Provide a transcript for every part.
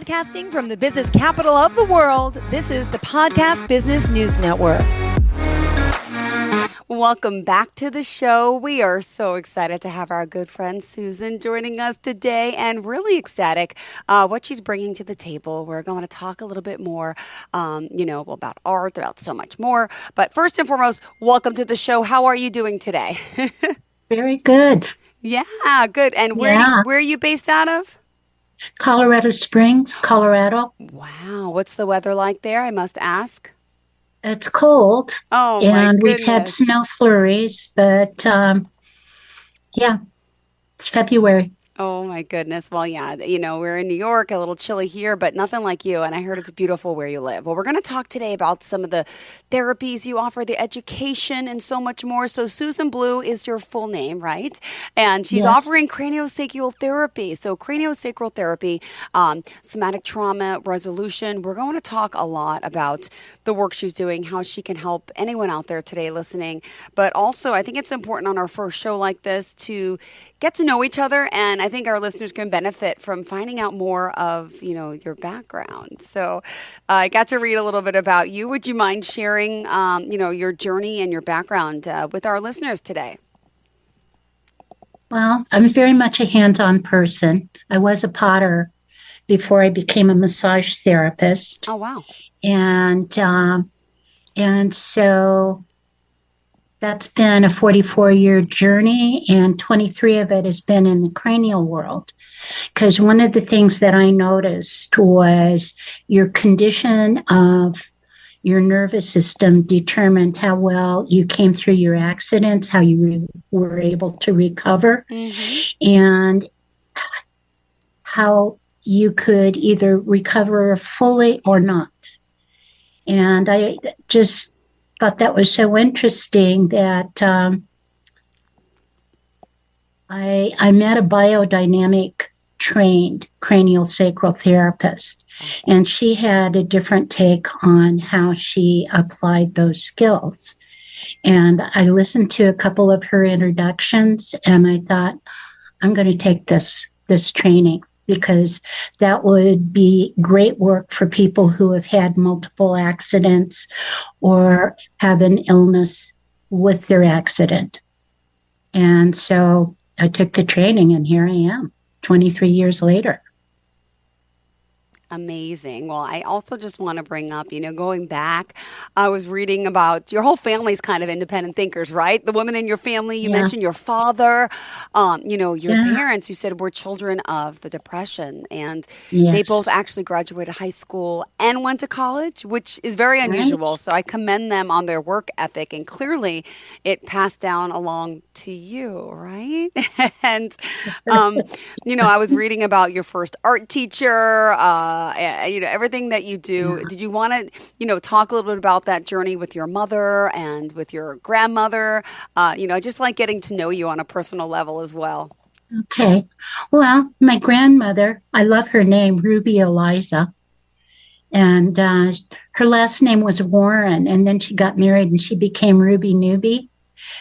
Broadcasting from the business capital of the world, this is the Podcast Business News Network. Welcome back to the show. We are so excited to have our good friend Susan joining us today, and really ecstatic what she's bringing to the table. We're going to talk a little bit more, about art, about so much more. But first and foremost, welcome to the show. How are you doing today? Very good. Yeah, good. And where are you based out of? Colorado Springs, Colorado. Wow. What's the weather like there, I must ask? It's cold. Oh, and my we've had snow flurries, but it's February. Oh, my goodness. Well, yeah, we're in New York, a little chilly here, but nothing like you. And I heard it's beautiful where you live. Well, we're going to talk today about some of the therapies you offer, the education, and so much more. So Susan Blue is your full name, right? And she's offering craniosacral therapy. So craniosacral therapy, somatic trauma resolution. We're going to talk a lot about the work she's doing, how she can help anyone out there today listening. But also, I think it's important on our first show like this to get to know each other, and I think our listeners can benefit from finding out more of, your background. So I got to read a little bit about you. Would you mind sharing, your journey and your background with our listeners today? Well, I'm very much a hands-on person. I was a potter before I became a massage therapist. Oh, wow. And so that's been a 44-year journey, and 23 of it has been in the cranial world. Because one of the things that I noticed was your condition of your nervous system determined how well you came through your accidents, how you were able to recover, and how you could either recover fully or not. And I just thought that was so interesting that I met a biodynamic trained craniosacral therapist, and she had a different take on how she applied those skills. And I listened to a couple of her introductions, and I thought, I'm going to take this training, because that would be great work for people who have had multiple accidents or have an illness with their accident. And so I took the training, and here I am, 23 years later. Amazing. Well, I also just want to bring up, going back, I was reading about your whole family's kind of independent thinkers, right? The women in your family, you mentioned your father, your parents, you said were children of the Depression, and they both actually graduated high school and went to college, which is very unusual. Right. So I commend them on their work ethic, and clearly it passed down along to you, right? And, I was reading about your first art teacher, everything that you do. Yeah. Did you want to, talk a little bit about that journey with your mother and with your grandmother? Just like getting to know you on a personal level as well. Okay. Well, my grandmother, I love her name, Ruby Eliza. And her last name was Warren. And then she got married and she became Ruby Newby.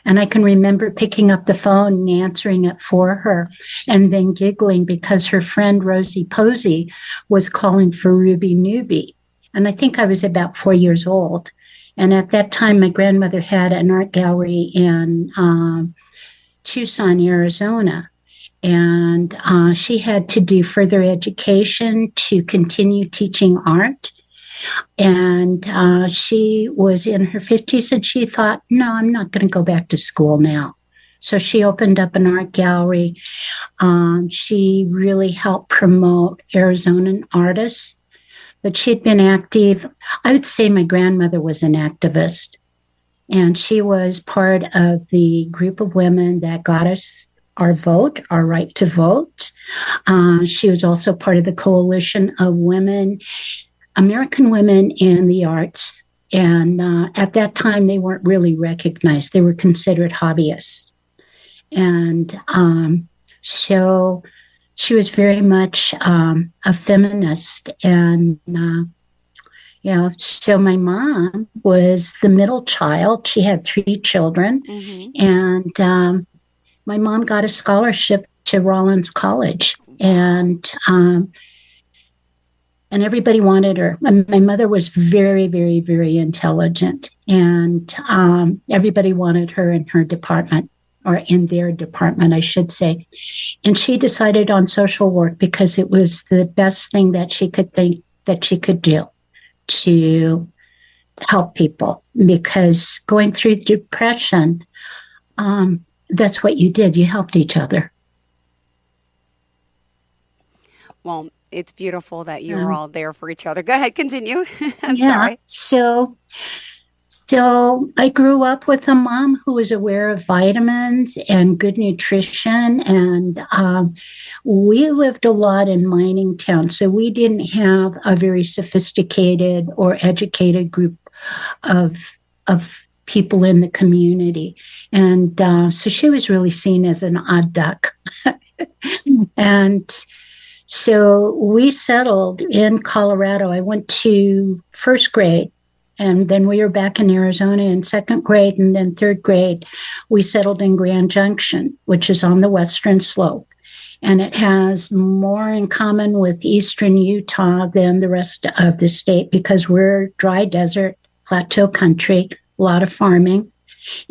And I can remember picking up the phone and answering it for her, and then giggling because her friend Rosie Posey was calling for Ruby Newby. And I think I was about 4 years old. And at that time, my grandmother had an art gallery in Tucson, Arizona. And she had to do further education to continue teaching art. And she was in her 50s, and she thought, no, I'm not going to go back to school now. So she opened up an art gallery. She really helped promote Arizonan artists, but she'd been active. I would say my grandmother was an activist, and she was part of the group of women that got us our vote, our right to vote. She was also part of the coalition of women, American women in the arts. And at that time, they weren't really recognized. They were considered hobbyists. And so she was very much a feminist. And, so my mom was the middle child. She had 3 children. And my mom got a scholarship to Rollins College. And and everybody wanted her. My mother was very, very, very intelligent, and everybody wanted her in her department, or in their department, I should say. And she decided on social work because it was the best thing that she could think that she could do to help people. Because going through depression, that's what you did. You helped each other. Well, it's beautiful that you were Um, all there for each other. Go ahead, continue. I'm yeah. sorry. So I grew up with a mom who was aware of vitamins and good nutrition. And we lived a lot in mining town. So we didn't have a very sophisticated or educated group of people in the community. And so she was really seen as an odd duck. And so we settled in Colorado. I went to first grade, and then we were back in Arizona in second grade, and then third grade, we settled in Grand Junction, which is on the western slope. And it has more in common with eastern Utah than the rest of the state because we're dry desert, plateau country, a lot of farming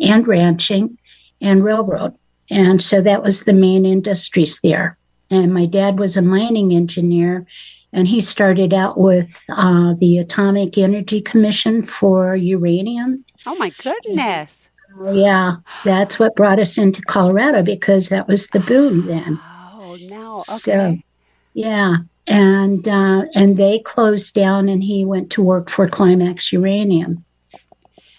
and ranching and railroad. And so that was the main industries there. And my dad was a mining engineer, and he started out with the Atomic Energy Commission for uranium. Oh my goodness. Yeah, that's what brought us into Colorado because that was the boom then. Oh, now, So okay. yeah, and they closed down, and he went to work for Climax Uranium,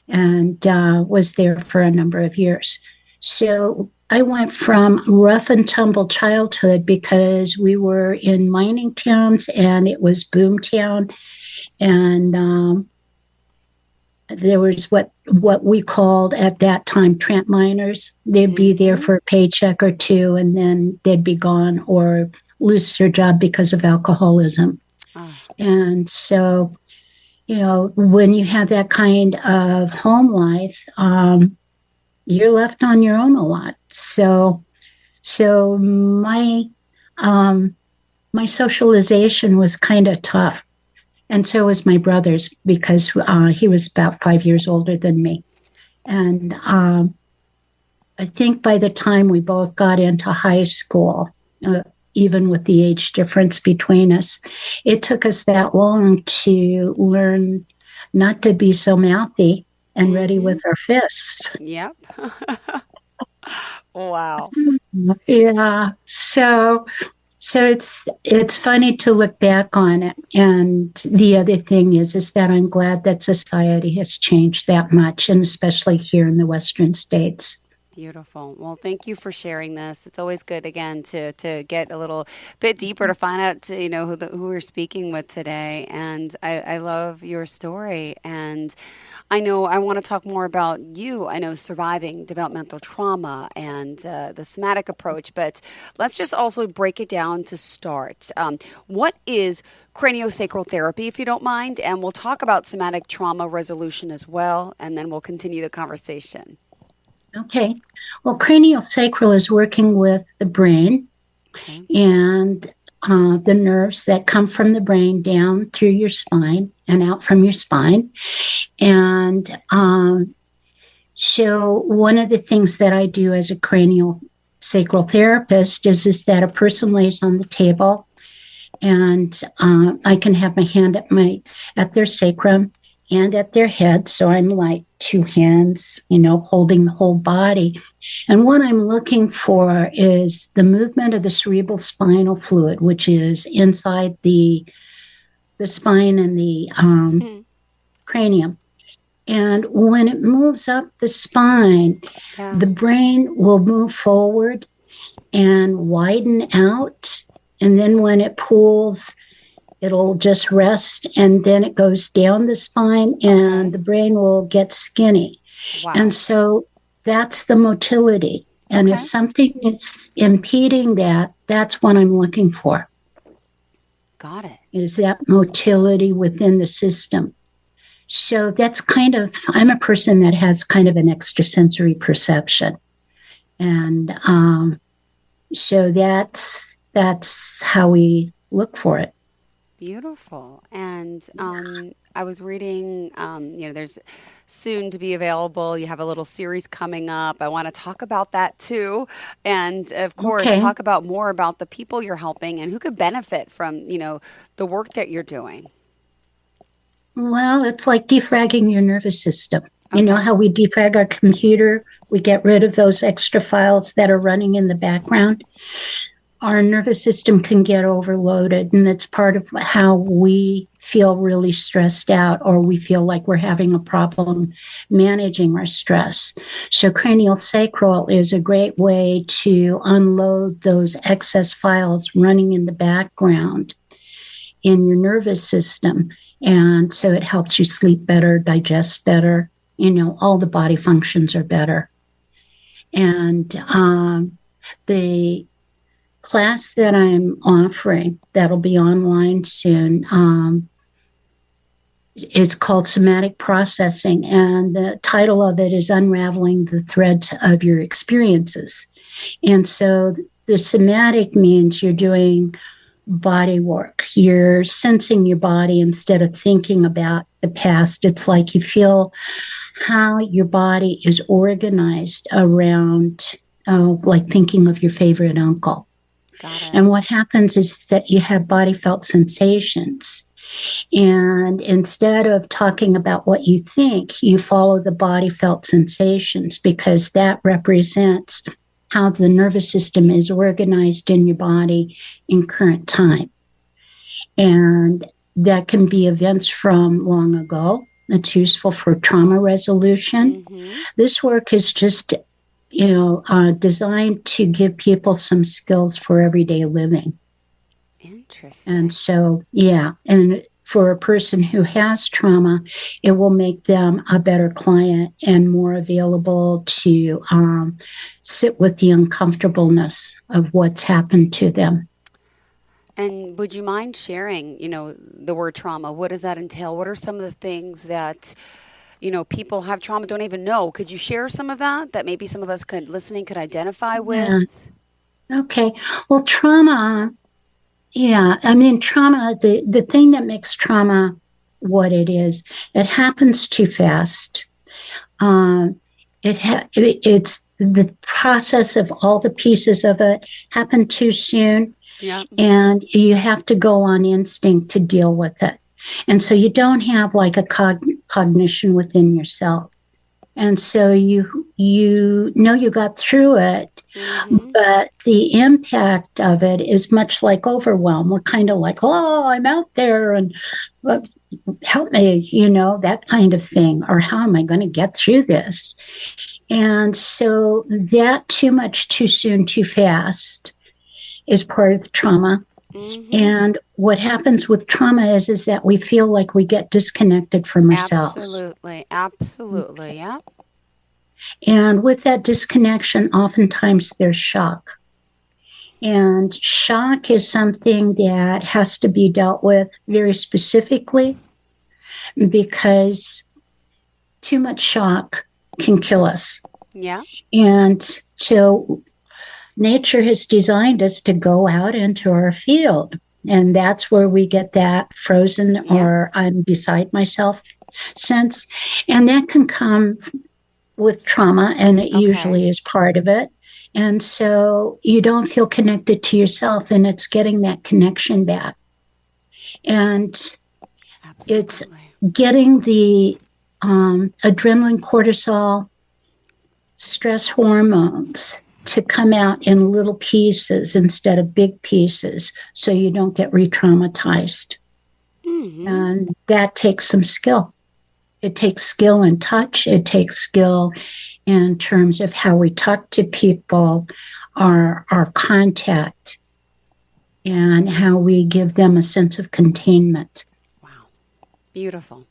and was there for a number of years. So I went from rough and tumble childhood because we were in mining towns and it was boom town, and there was what we called at that time tramp miners. They'd be there Mm-hmm. for a paycheck or two, and then they'd be gone or lose their job because of alcoholism. Oh, And so, when you have that kind of home life, you're left on your own a lot. So um, my socialization was kind of tough, and so was my brother's because he was about 5 years older than me. And I think by the time we both got into high school, even with the age difference between us, it took us that long to learn not to be so mouthy and ready mm-hmm. with our fists. Yep. Wow. Yeah. So it's funny to look back on it. And the other thing is that I'm glad that society has changed that much, and especially here in the Western states. Beautiful. Well, thank you for sharing this. It's always good again to get a little bit deeper to find out who we're speaking with today. And I love your story. And I know I want to talk more about you. I know surviving developmental trauma and the somatic approach, but let's just also break it down to start. What is craniosacral therapy, if you don't mind? And we'll talk about somatic trauma resolution as well, and then we'll continue the conversation. Okay. Well, craniosacral is working with the brain Okay. and the nerves that come from the brain down through your spine and out from your spine. And so one of the things that I do as a cranial sacral therapist is that a person lays on the table, and I can have my hand at their sacrum and at their head. So I'm like two hands, holding the whole body. And what I'm looking for is the movement of the cerebral spinal fluid, which is inside the spine and the Hmm. cranium. And when it moves up the spine, Yeah. the brain will move forward and widen out. And then when it pulls, it'll just rest, and then it goes down the spine, and Okay. the brain will get skinny. And Wow. so that's the motility. And if Okay. something is impeding that, that's what I'm looking for, Got it. is that motility within the system. So that's I'm a person that has kind of an extrasensory perception. And so that's how we look for it. Beautiful. And I was reading, there's soon to be available. You have a little series coming up. I want to talk about that too. And of course, Okay. talk about more about the people you're helping and who could benefit from, the work that you're doing. Well, it's like defragging your nervous system. You know Okay. how we defrag our computer? We get rid of those extra files that are running in the background. Our nervous system can get overloaded, and that's part of how we feel really stressed out, or we feel like we're having a problem managing our stress. So craniosacral is a great way to unload those excess files running in the background in your nervous system. And so it helps you sleep better, digest better, all the body functions are better. And the class that I'm offering that'll be online soon is called Somatic Processing, and the title of it is Unraveling the Threads of Your Experiences. And so the somatic means you're doing body work. You're sensing your body instead of thinking about the past. It's like you feel how your body is organized around, like thinking of your favorite uncle. Got it. And what happens is that you have body felt sensations. And instead of talking about what you think, you follow the body felt sensations, because that represents how the nervous system is organized in your body in current time. And that can be events from long ago. It's useful for trauma resolution. Mm-hmm. This work is just designed to give people some skills for everyday living. And Interesting. so, yeah, and for a person who has trauma, it will make them a better client and more available to sit with the uncomfortableness of what's happened to them. And would you mind sharing, the word trauma? What does that entail? What are some of the things that, people have trauma, don't even know? Could you share some of that maybe some of us listening could identify with? Yeah. Okay. Well, trauma, yeah. I mean, trauma, the thing that makes trauma what it is, it happens too fast. Um, it's the process of all the pieces of it happened too soon, Yeah. and you have to go on instinct to deal with it. And so you don't have like a cognition within yourself. And so you know you got through it, Mm-hmm. but the impact of it is much like overwhelm. We're kind of like, oh, I'm out there and help me, that kind of thing. Or how am I going to get through this? And so that too much, too soon, too fast is part of the trauma. Mm-hmm. And what happens with trauma is that we feel like we get disconnected from ourselves. Absolutely. Absolutely. Yeah. And with that disconnection, oftentimes there's shock. And shock is something that has to be dealt with very specifically, because too much shock can kill us. Yeah. And so nature has designed us to go out into our field. And that's where we get that frozen Yeah. or I'm beside myself sense. And that can come with trauma, and it Okay. usually is part of it. And so you don't feel connected to yourself, and it's getting that connection back. And it's Absolutely. getting the adrenaline, cortisol, stress hormones to come out in little pieces instead of big pieces, so you don't get re-traumatized. Mm-hmm. And that takes some skill. It takes skill in touch. It takes skill in terms of how we talk to people, our contact, and how we give them a sense of containment. Wow. Beautiful.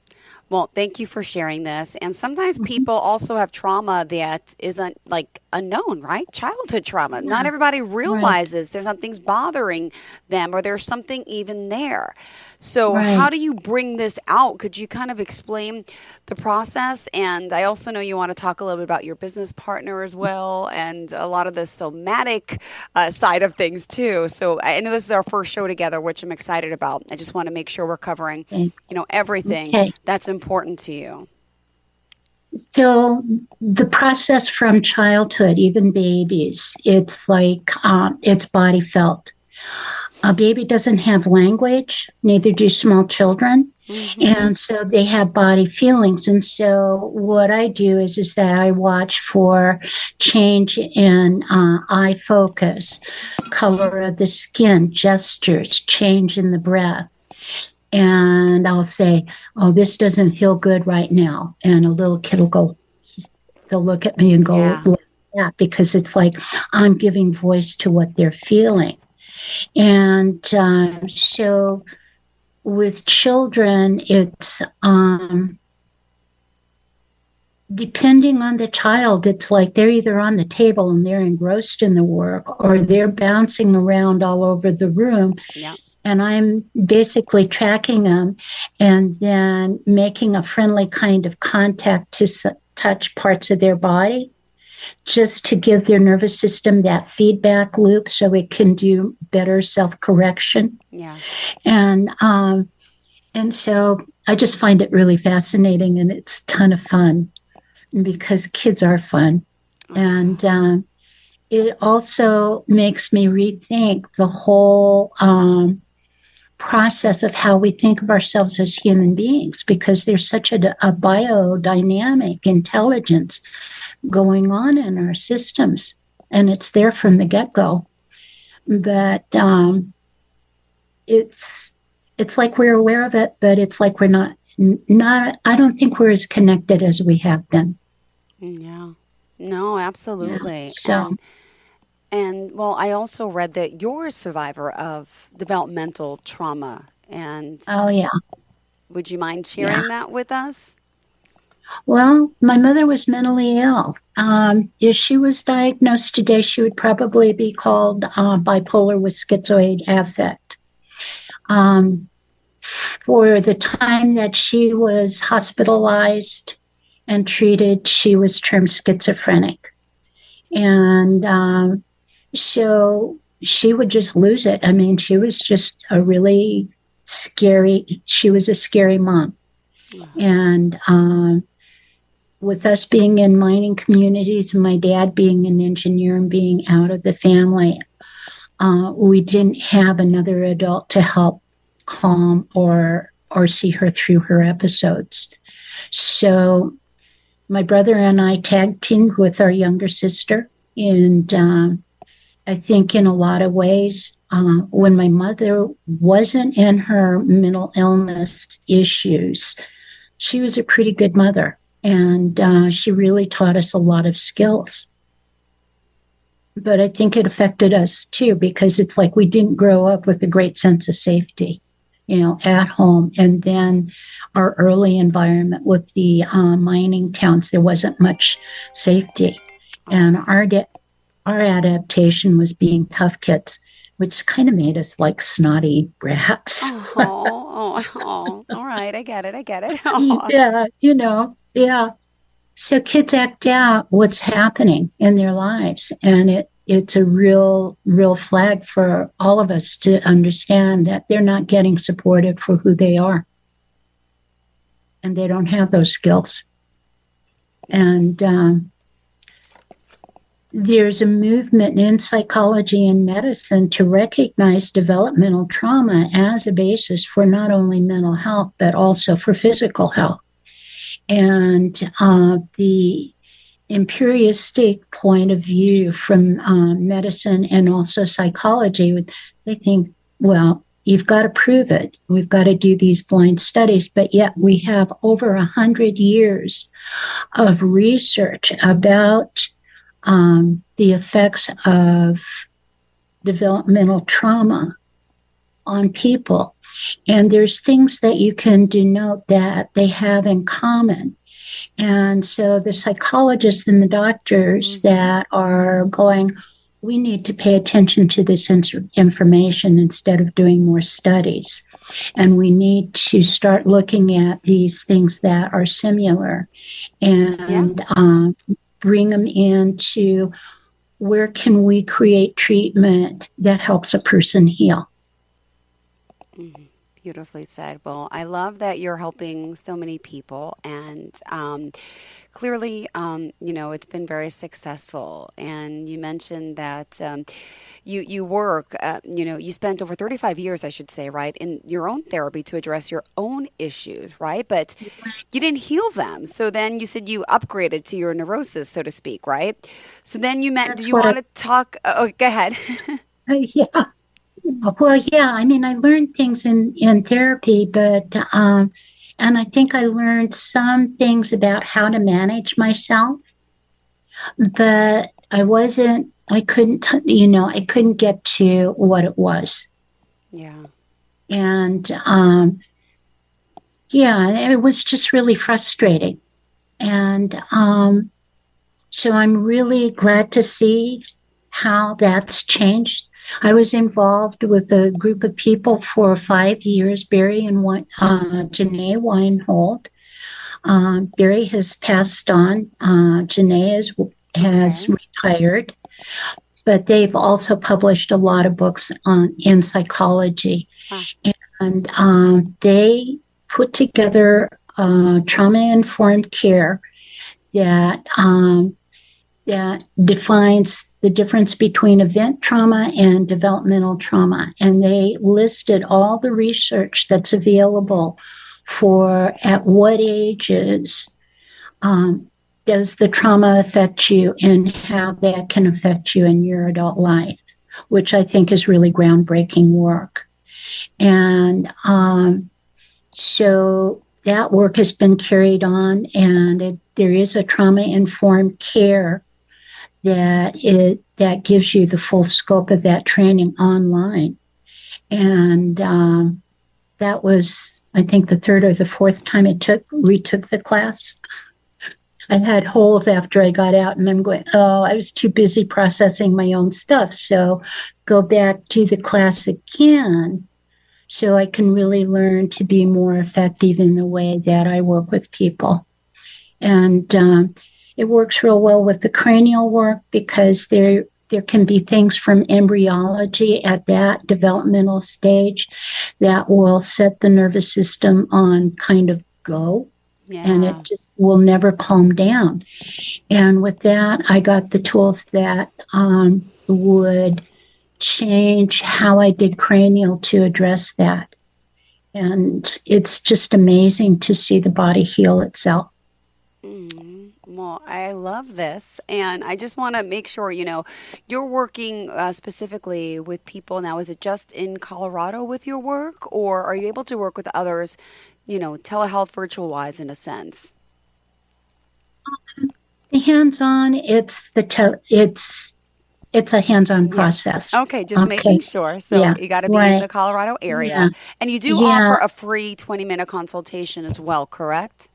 Well, thank you for sharing this. And sometimes people also have trauma that isn't like unknown, right? Childhood trauma. Not Yeah, everybody right, realizes there's something's bothering them or there's something even there. So, how right. do you bring this out? Could you kind of explain the process? And I also know you want to talk a little bit about your business partner as well and a lot of the somatic side of things too. So, I know this is our first show together, which I'm excited about. I just want to make sure we're covering, Thanks. everything Okay. that's important to you. So the process from childhood, even babies, it's like it's body felt. A baby doesn't have language, neither do small children. Mm-hmm. And so they have body feelings. And so what I do is that I watch for change in eye focus, color of the skin, gestures, change in the breath. And I'll say, oh, this doesn't feel good right now. And a little kid will go, they'll look at me and go, Yeah. like that, because it's like I'm giving voice to what they're feeling. And so with children, it's depending on the child, it's like they're either on the table and they're engrossed in the work or they're bouncing around all over the room. Yeah. And I'm basically tracking them and then making a friendly kind of contact to touch parts of their body just to give their nervous system that feedback loop so it can do better self-correction. Yeah. And and so I just find it really fascinating and it's a ton of fun because kids are fun. And it also makes me rethink the whole process of how we think of ourselves as human beings because there's such a biodynamic intelligence going on in our systems and it's there from the get-go. But it's like we're aware of it, but it's like we're not I don't think we're as connected as we have been. Yeah. No, Yeah. absolutely. So And well, I also read that you're a survivor of developmental trauma. And oh yeah. would you mind Yeah. sharing that with us? Well, my mother was mentally ill. If she was diagnosed today, she would probably be called bipolar with schizoid affect. Um, for the time that she was hospitalized and treated, she was termed schizophrenic. And so she would just lose it. I mean, she was just she was a scary mom. And with us being in mining communities and my dad being an engineer and being out of the family, we didn't have another adult to help calm or see her through her episodes. So my brother and I tag teamed with our younger sister. And I think in a lot of ways, when my mother wasn't in her mental illness issues, she was a pretty good mother. And she really taught us a lot of skills. But I think it affected us too, because it's like we didn't grow up with a great sense of safety, at home. And then our early environment with the mining towns, there wasn't much safety. And our adaptation was being tough kids, which kind of made us like snotty brats. All right. I get it. I get it. Yeah, yeah. So kids act out what's happening in their lives, and it's a real flag for all of us to understand that they're not getting supported for who they are, and they don't have those skills. And there's a movement in psychology and medicine to recognize developmental trauma as a basis for not only mental health but also for physical health. And the empiricistic point of view from medicine and also psychology, they think, well, you've got to prove it. We've got to do these blind studies, but yet we have over 100 years of research about the effects of developmental trauma on people. And there's things that you can denote that they have in common. And so the psychologists and the doctors that are going, we need to pay attention to this information instead of doing more studies. And we need to start looking at these things that are similar and bring them into where can we create treatment that helps a person heal. Beautifully said. Well, I love that you're helping so many people, and clearly, it's been very successful. And you mentioned that you work, you spent over 35 years, I should say, right, in your own therapy to address your own issues, right? But you didn't heal them. So then you said you upgraded to your neurosis, so to speak, right? So then did you want to talk? Oh, go ahead. Yeah. Well, yeah, I mean, I learned things in therapy, but, and I think I learned some things about how to manage myself, but I couldn't get to what it was. Yeah. And, it was just really frustrating. And, so I'm really glad to see how that's changed. I was involved with a group of people for 5 years, Barry and Janae Weinhold. Barry has passed on. Janae has retired, but they've also published a lot of books in psychology. And they put together trauma-informed care that defines the difference between event trauma and developmental trauma. And they listed all the research that's available for at what ages does the trauma affect you and how that can affect you in your adult life, which I think is really groundbreaking work. And so that work has been carried on, and there is a trauma-informed care that gives you the full scope of that training online. And that was, I think, the third or the fourth time I retook the class. I had holes after I got out, and I'm going, I was too busy processing my own stuff. So go back to the class again so I can really learn to be more effective in the way that I work with people. And it works real well with the cranial work because there can be things from embryology at that developmental stage that will set the nervous system on kind of go. Yeah. And it just will never calm down. And with that, I got the tools that would change how I did cranial to address that. And it's just amazing to see the body heal itself. Well, I love this. And I just want to make sure, you're working specifically with people now. Is it just in Colorado with your work, or are you able to work with others, telehealth, virtual wise in a sense? The hands-on, it's a hands-on process. Okay, just making sure. So you got to be in the Colorado area. Yeah. And you do offer a free 20-minute consultation as well, correct?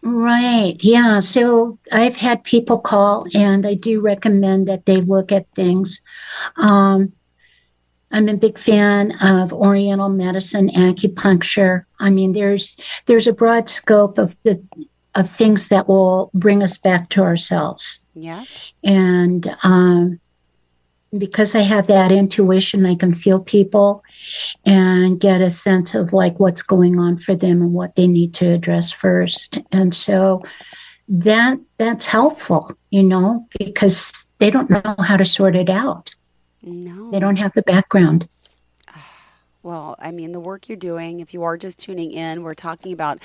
Right. Yeah. So I've had people call, and I do recommend that they look at things. I'm a big fan of Oriental medicine, acupuncture. I mean, there's a broad scope of things that will bring us back to ourselves. Yeah. And because I have that intuition, I can feel people and get a sense of like what's going on for them and what they need to address first. And so that's helpful, because they don't know how to sort it out. No. They don't have the background. Well, I mean, the work you're doing, if you are just tuning in, we're talking about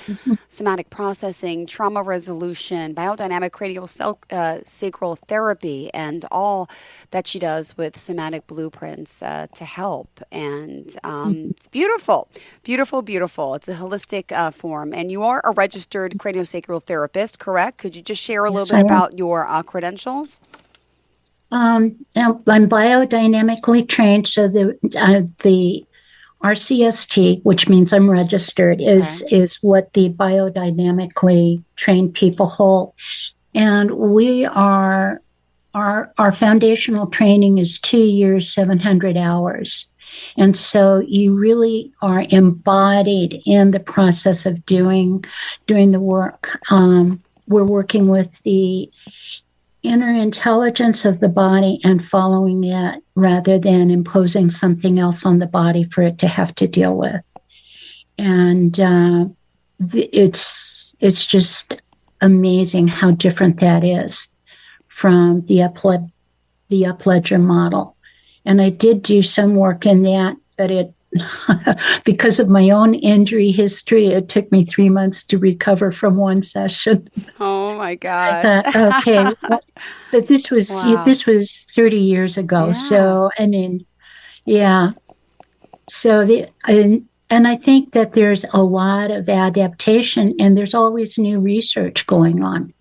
somatic processing, trauma resolution, biodynamic craniosacral therapy, and all that she does with somatic blueprints to help. And it's beautiful, beautiful, beautiful. It's a holistic form. And you are a registered craniosacral therapist, correct? Could you just share a little bit about your credentials? I'm biodynamically trained, so the RCST, which means I'm registered, is what the biodynamically trained people hold. And we are, our foundational training is 2 years, 700 hours. And so you really are embodied in the process of doing the work. We're working with the inner intelligence of the body and following it rather than imposing something else on the body for it to have to deal with. And it's just amazing how different that is from the Upledger model. And I did do some work in that, but it because of my own injury history, it took me 3 months to recover from one session. Oh my gosh. I thought, okay, but this was 30 years ago. Yeah. So I mean, yeah. So and I think that there's a lot of adaptation, and there's always new research going on.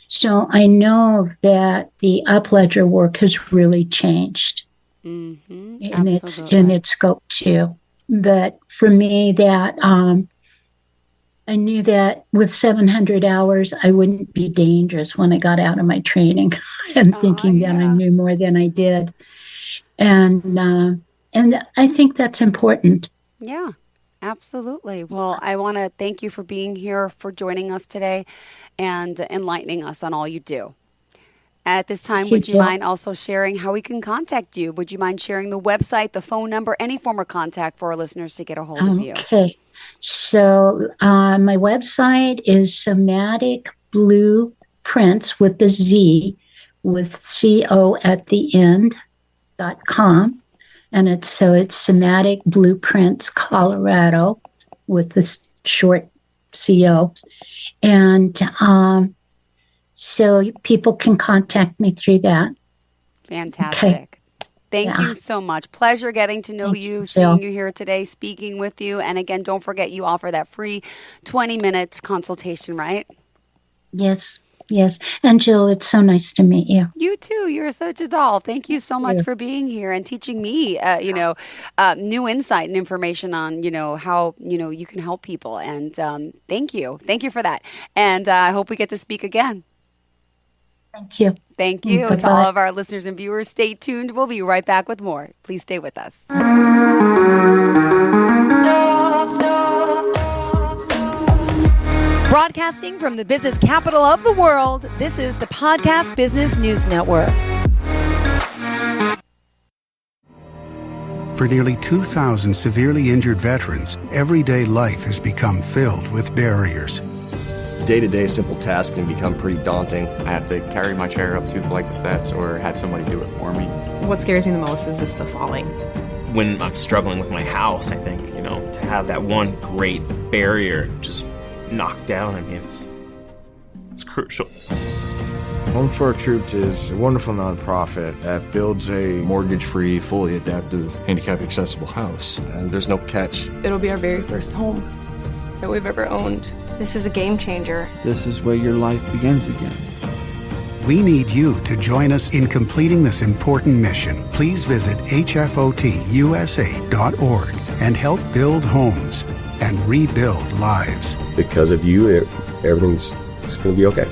So I know that the Upledger work has really changed. Mm-hmm. In its scope too. But for me, that I knew that with 700 hours, I wouldn't be dangerous when I got out of my training, and thinking that I knew more than I did. And I think that's important. Yeah, absolutely. Well, I want to thank you for being here, for joining us today, and enlightening us on all you do. At this time, would you mind also sharing how we can contact you? Would you mind sharing the website, the phone number, any form of contact for our listeners to get a hold of you? Okay. So my website is Somatic Blueprints with the Z, with CO at the end, .com. And it's Somatic Blueprints Colorado with the short CO. And so people can contact me through that. Fantastic. Okay. Thank you so much. Pleasure getting to know you, seeing you here today, speaking with you. And again, don't forget you offer that free 20-minute consultation, right? Yes. And Jill, it's so nice to meet you. You too. You're such a doll. Thank you so much for being here and teaching me, new insight and information on, how, you can help people. And thank you. Thank you for that. And I hope we get to speak again. Thank you. Thank you. Bye-bye. To all of our listeners and viewers, stay tuned. We'll be right back with more. Please stay with us. Broadcasting from the business capital of the world, this is the Podcast Business News Network. For nearly 2,000 severely injured veterans, everyday life has become filled with barriers. Day-to-day simple tasks can become pretty daunting. I have to carry my chair up 2 flights of steps or have somebody do it for me. What scares me the most is just the falling. When I'm struggling with my house, I think, to have that one great barrier just knocked down, it's crucial. Home for Our Troops is a wonderful nonprofit that builds a mortgage-free, fully adaptive, handicap-accessible house. And there's no catch. It'll be our very first home that we've ever owned. This is a game changer. This is where your life begins again. We need you to join us in completing this important mission. Please visit hfotusa.org and help build homes and rebuild lives. Because of you, everything's going to be okay.